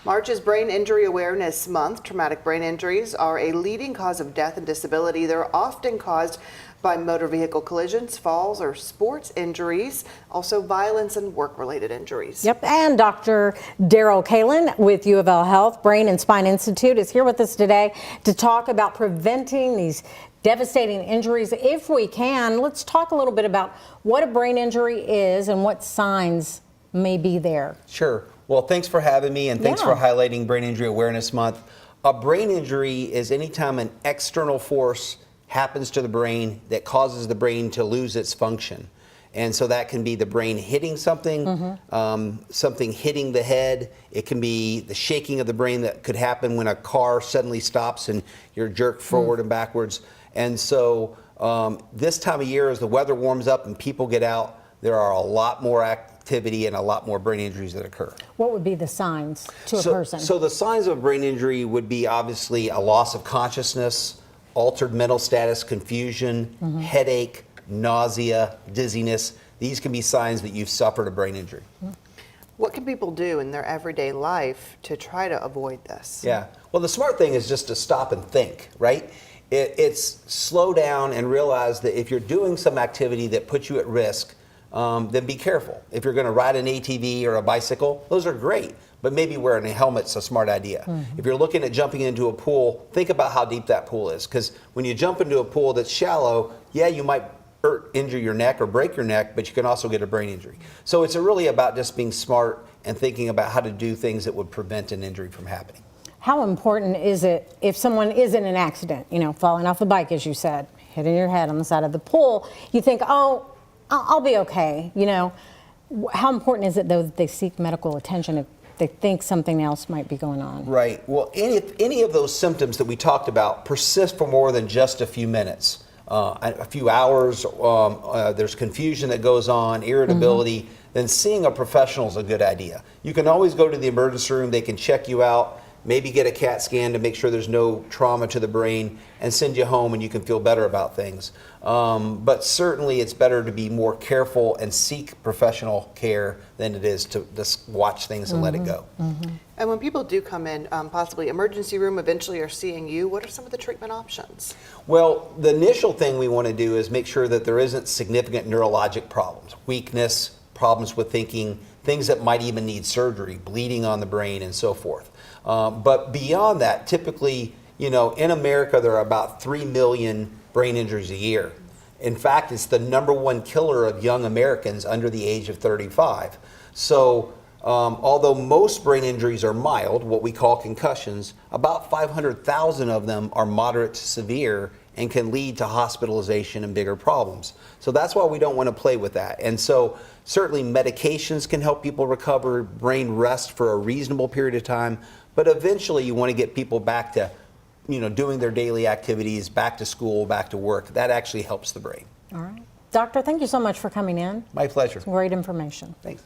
March is Brain Injury Awareness Month. Traumatic brain injuries are a leading cause of death and disability. They're often caused by motor vehicle collisions, falls, or sports injuries, also violence and work-related injuries. Yep, and Dr. Daryl Kalin with U of L Health Brain and Spine Institute is here with us today to talk about preventing these devastating injuries if we can. Let's talk a little bit about what a brain injury is and what signs may be there. Sure. Well, thanks for having me, and thanks for highlighting Brain Injury Awareness Month. A brain injury is anytime an external force happens to the brain that causes the brain to lose its function. And so that can be the brain hitting something, something hitting the head. It can be the shaking of the brain that could happen when a car suddenly stops and you're jerked forward and backwards. And so this time of year, as the weather warms up and people get out, there are a lot more activity and a lot more brain injuries that occur. What would be the signs to a person? So the signs of a brain injury would be obviously a loss of consciousness, altered mental status, confusion, headache, nausea, dizziness. These can be signs that you've suffered a brain injury. What can people do in their everyday life to try to avoid this? Yeah. Well, the smart thing is just to stop and think, right? It's slow down and realize that if you're doing some activity that puts you at risk, then be careful. If you're going to ride an ATV or a bicycle, those are great, but maybe wearing a helmet's a smart idea. If you're looking at jumping into a pool, think about how deep that pool is, because when you jump into a pool that's shallow, yeah, you might injure your neck or break your neck, but you can also get a brain injury. So it's really about just being smart and thinking about how to do things that would prevent an injury from happening. How important is it if someone is in an accident, falling off the bike, as you said, hitting your head on the side of the pool, you think, oh, I'll be okay, How important is it, though, that they seek medical attention if they think something else might be going on? Right. Well, if any of those symptoms that we talked about persist for more than just a few minutes, a few hours, there's confusion that goes on, irritability, then seeing a professional is a good idea. You can always go to the emergency room. They can check you out, maybe get a CAT scan to make sure there's no trauma to the brain, and send you home and you can feel better about things. But certainly it's better to be more careful and seek professional care than it is to just watch things and let it go. And when people do come in, possibly emergency room, eventually are seeing you, what are some of the treatment options? Well, the initial thing we want to do is make sure that there isn't significant neurologic problems, weakness, problems with thinking, things that might even need surgery, bleeding on the brain, and so forth. But beyond that, typically, in America, there are about 3 million brain injuries a year. In fact, it's the #1 killer of young Americans under the age of 35. So although most brain injuries are mild, what we call concussions, about 500,000 of them are moderate to severe and can lead to hospitalization and bigger problems. So that's why we don't want to play with that. And so certainly medications can help people recover, brain rest for a reasonable period of time, but eventually you want to get people back to doing their daily activities, back to school, back to work. That actually helps the brain. All right. Doctor, thank you so much for coming in. My pleasure. Some great information. Thanks.